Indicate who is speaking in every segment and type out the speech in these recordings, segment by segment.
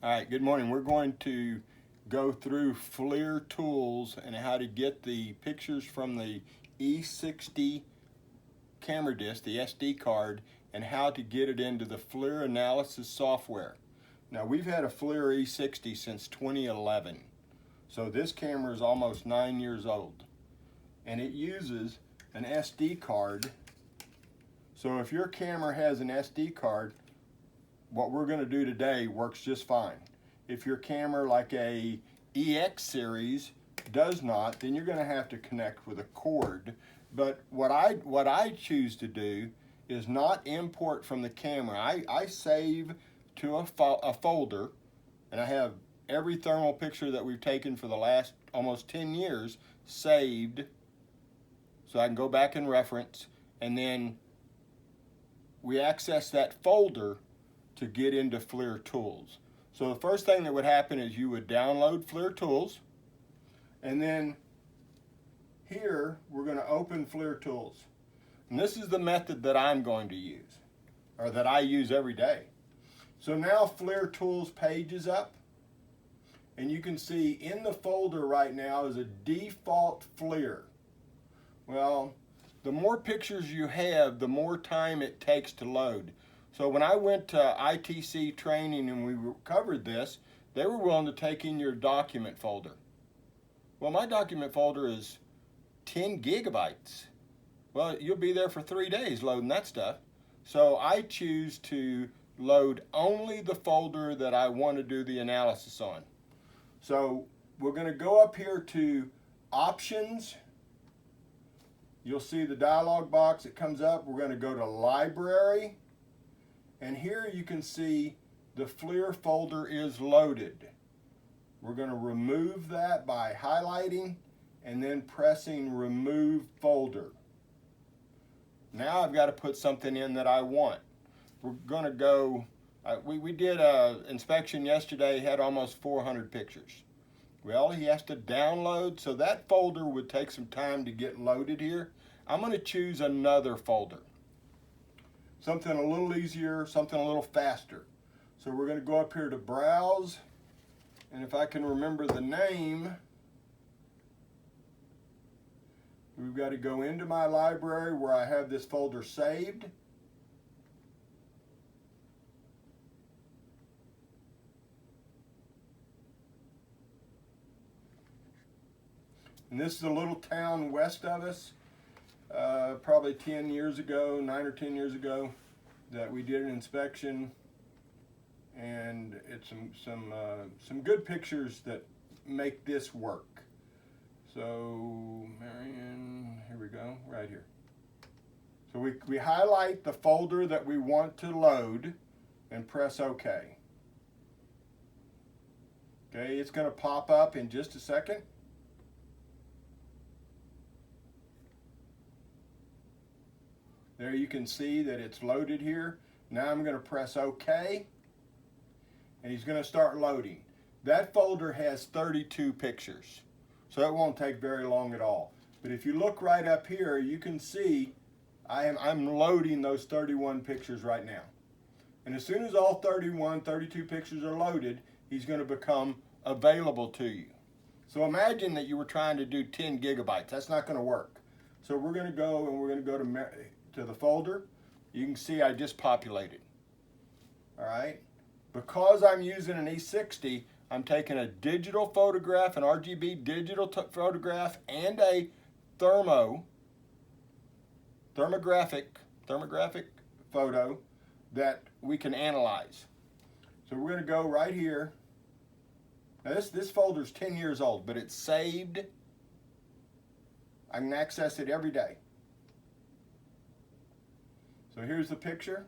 Speaker 1: All right, good morning. We're going to go through Flir tools and how to get the pictures from the E60 camera disc, the SD card, and how to get it into the Flir analysis software. Now, we've had a Flir E60 since 2011, so this camera is almost 9 years old, and it uses an SD card. So if your camera has an SD card, what we're going to do today works just fine. If your camera, like a EX series, does not, then you're going to have to connect with a cord. But what I choose to do is not import from the camera. I save to a folder, and I have every thermal picture that we've taken for the last almost 10 years saved, so I can go back and reference, and then we access that folder to get into Flir tools. So the first thing that would happen is you would download Flir tools, and then here we're going to open Flir tools. And this is the method that I'm going to use, or that I use every day. So now Flir tools page is up, and you can see in the folder right now is a default Flir. Well, the more pictures you have, the more time it takes to load. So when I went to ITC training and we covered this, they were willing to take in your document folder. Well, my document folder is 10 gigabytes. Well, you'll be there for 3 days loading that stuff. So I choose to load only the folder that I want to do the analysis on. So we're going to go up here to Options. You'll see the dialog box that comes up. We're going to go to Library. And here you can see the Flir folder is loaded. We're going to remove that by highlighting and then pressing Remove Folder. Now I've got to put something in that I want. We're going to go, we did an inspection yesterday, had almost 400 pictures. Well, he has to download, so that folder would take some time to get loaded here. I'm going to choose another folder. Something a little easier, something a little faster. So we're going to go up here to Browse, and if I can remember the name, we've got to go into my library where I have this folder saved. And this is a little town west of us. Probably 10 years ago, 9 or 10 years ago, that we did an inspection, and it's some good pictures that make this work. So, Marion, here we go, right here. So we highlight the folder that we want to load and press OK. Okay, it's going to pop up in just a second. There you can see that it's loaded here. Now I'm going to press OK, and he's going to start loading. That folder has 32 pictures, so it won't take very long at all. But if you look right up here, you can see I'm loading those 31 pictures right now. And as soon as all 32 pictures are loaded, he's going to become available to you. So imagine that you were trying to do 10 gigabytes. That's not going to work. So we're going to go to the folder. You can see I just populated. All right. Because I'm using an E60, I'm taking a digital photograph, an RGB digital photograph, and a thermographic photo that we can analyze. So we're going to go right here. Now this folder is 10 years old, but it's saved. I can access it every day. So here's the picture.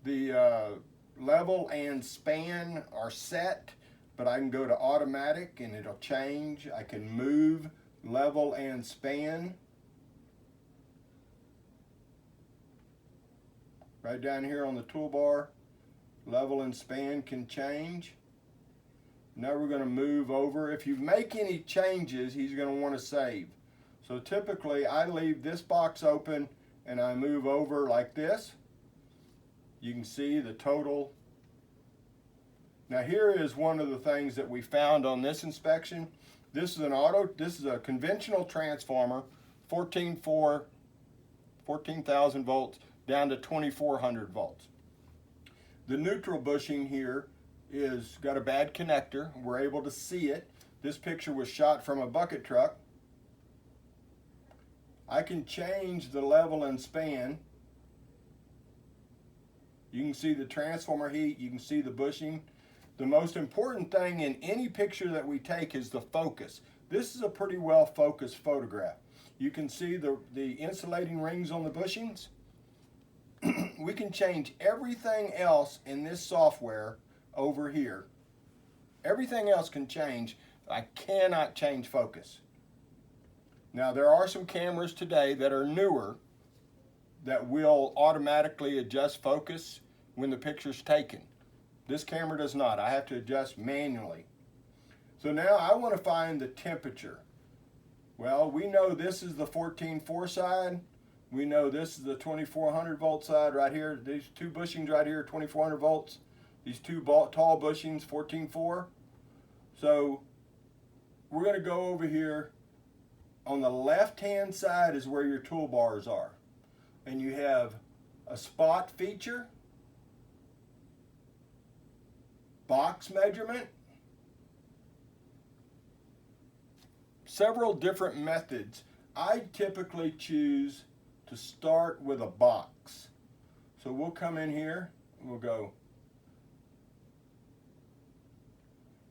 Speaker 1: The level and span are set, but I can go to automatic and it'll change. I can move level and span. Right down here on the toolbar, level and span can change. Now we're going to move over. If you make any changes, he's going to want to save. So typically I leave this box open and I move over like this. You can see the total. Now here is one of the things that we found on this inspection. This is a conventional transformer, 14,000 volts down to 2,400 volts. The neutral bushing here is got a bad connector. We're able to see it. This picture was shot from a bucket truck. I can change the level and span. You can see the transformer heat, you can see the bushing. The most important thing in any picture that we take is the focus. This is a pretty well focused photograph. You can see the insulating rings on the bushings. We can change everything else in this software over here. Everything else can change. I cannot change focus. Now there are some cameras today that are newer that will automatically adjust focus when the picture's taken. This camera does not. I have to adjust manually. So now I want to find the temperature. Well, we know this is the 14.4 side. We know this is the 2,400 volt side right here. These two bushings right here are 2,400 volts. These two tall bushings, 14.4. So we're going to go over here. On the left-hand side is where your toolbars are. And you have a spot feature, box measurement, several different methods. I typically choose to start with a box. So we'll come in here, we'll go,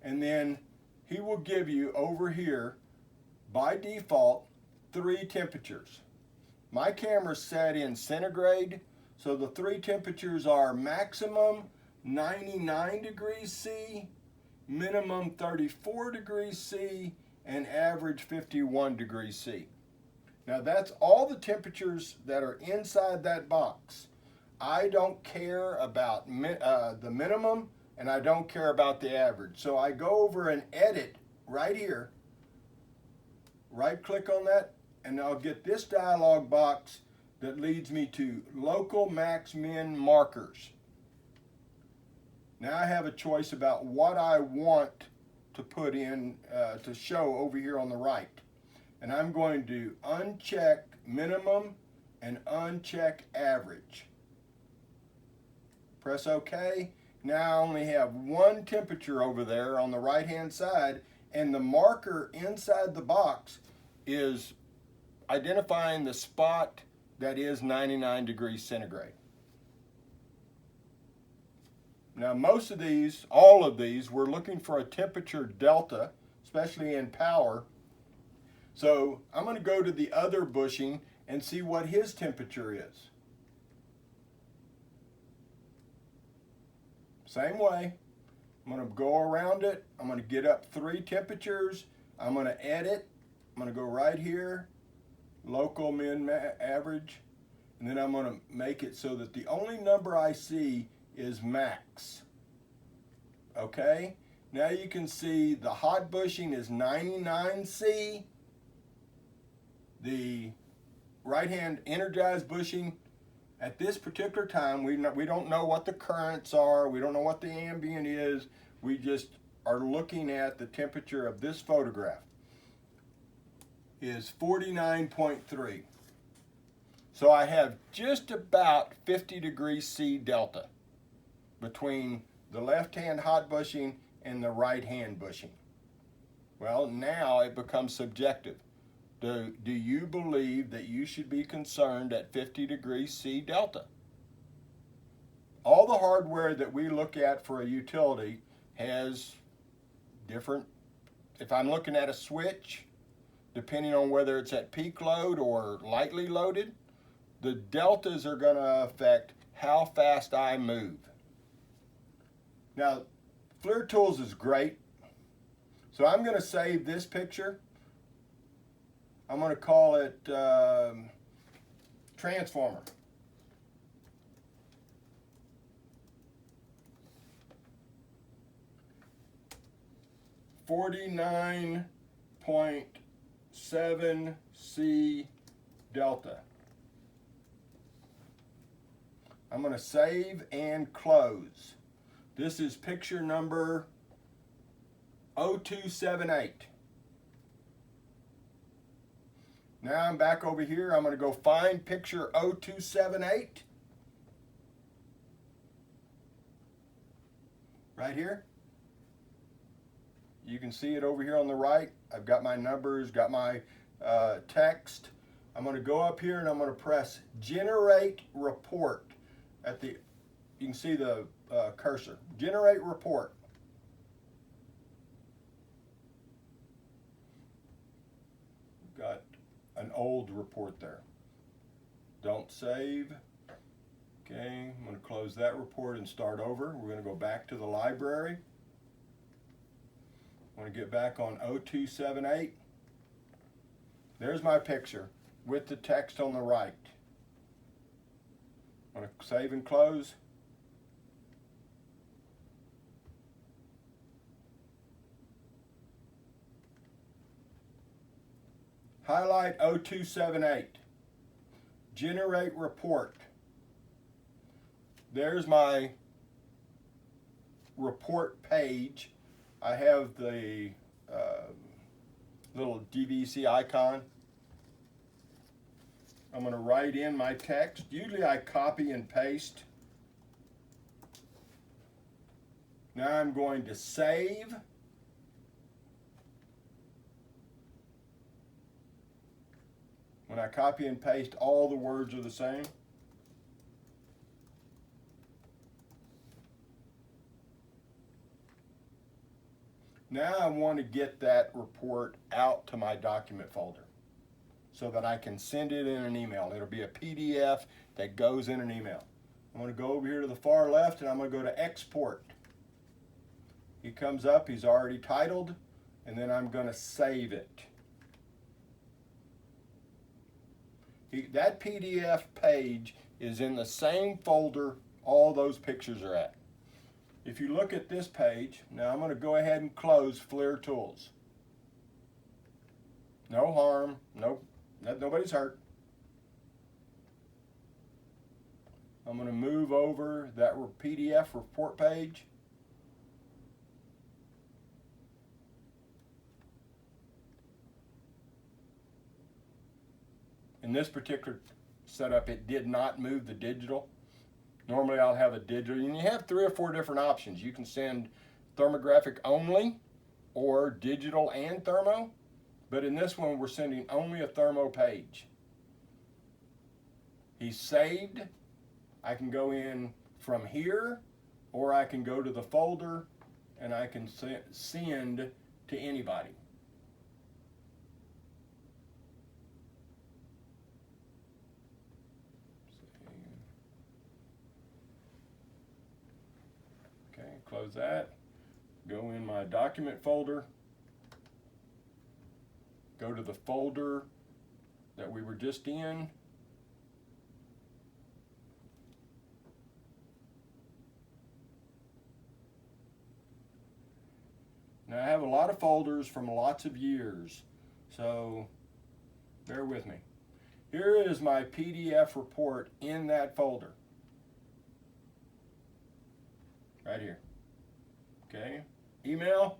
Speaker 1: and then he will give you over here, by default, 3 temperatures. My camera's set in centigrade, so the 3 temperatures are maximum 99 degrees C, minimum 34 degrees C, and average 51 degrees C. Now that's all the temperatures that are inside that box. I don't care about the minimum, and I don't care about the average. So I go over and edit right here, right click on that, and I'll get this dialog box that leads me to local max min markers. Now I have a choice about what I want to put in to show over here on the right. And I'm going to uncheck minimum and uncheck average. Press OK. Now I only have one temperature over there on the right hand side, and the marker inside the box is identifying the spot that is 99 degrees centigrade. Now most of these, all of these, we're looking for a temperature delta, especially in power. So I'm going to go to the other bushing and see what his temperature is. Same way, I'm going to go around it. I'm going to get up 3 temperatures. I'm going to edit. I'm going to go right here, local min average, and then I'm going to make it so that the only number I see is max. Okay, now you can see the hot bushing is 99C. The right hand energized bushing, at this particular time, we don't know what the currents are, we don't know what the ambient is, we just are looking at the temperature of this photograph, is 49.3. So I have just about 50 degrees C delta between the left hand hot bushing and the right hand bushing. Well, now it becomes subjective. Do you believe that you should be concerned at 50 degrees C delta? All the hardware that we look at for a utility has different, if I'm looking at a switch, depending on whether it's at peak load or lightly loaded, the deltas are going to affect how fast I move. Now, Flir Tools is great, so I'm going to save this picture. I'm going to call it transformer. $49.7C delta. I'm going to save and close. This is picture number 0278. Now I'm back over here. I'm going to go find picture 0278. Right here. You can see it over here on the right. I've got my numbers, got my text. I'm going to go up here and I'm going to press Generate Report. You can see the cursor. Generate Report. Got an old report there. Don't save. Okay, I'm going to close that report and start over. We're going to go back to the library. I want to get back on 0278. There's my picture with the text on the right. I'm going to save and close. Highlight 0278. Generate report. There's my report page. I have the little DVC icon. I'm going to write in my text. Usually I copy and paste. Now I'm going to save. When I copy and paste, all the words are the same. Now I want to get that report out to my document folder so that I can send it in an email. It'll be a PDF that goes in an email. I'm going to go over here to the far left and I'm going to go to Export. He comes up, he's already titled, and then I'm going to save it. That PDF page is in the same folder all those pictures are at. If you look at this page, now I'm going to go ahead and close Flir Tools. No harm, nobody's hurt. I'm going to move over that PDF report page. In this particular setup, it did not move the digital. Normally I'll have a digital, and you have 3 or 4 different options. You can send thermographic only or digital and thermo, but in this one we're sending only a thermo page. He's saved. I can go in from here, or I can go to the folder and I can send to anybody. Close that, go in my document folder, go to the folder that we were just in, now I have a lot of folders from lots of years, so bear with me. Here is my PDF report in that folder, right here. Okay, email.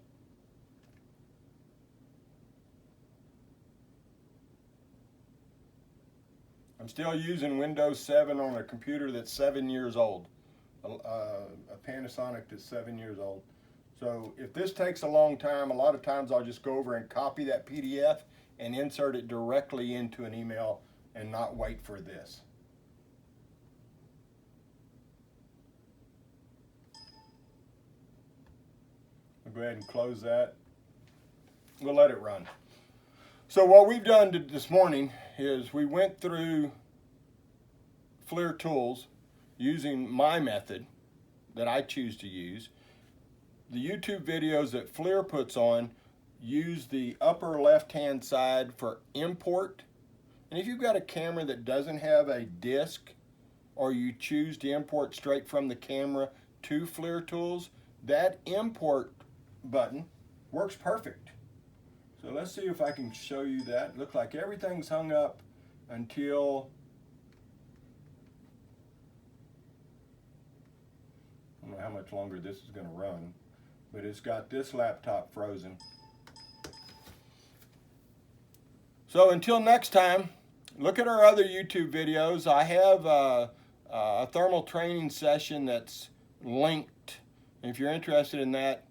Speaker 1: I'm still using Windows 7 on a computer that's 7 years old, a Panasonic that's 7 years old. So if this takes a long time, a lot of times I'll just go over and copy that PDF and insert it directly into an email and not wait for this. Go ahead and close that. We'll let it run. So what we've done this morning is we went through Flir Tools using my method that I choose to use. The YouTube videos that Flir puts on use the upper left-hand side for import. And if you've got a camera that doesn't have a disc, or you choose to import straight from the camera to Flir Tools, that import button works perfect. So let's see if I can show you that. Look like everything's hung up until how much longer this is going to run, but it's got this laptop frozen. So until next time, look at our other YouTube videos. I have a thermal training session that's linked. If you're interested in that,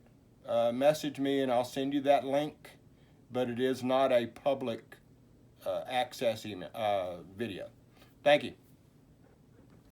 Speaker 1: message me and I'll send you that link, but it is not a public access video. Thank you.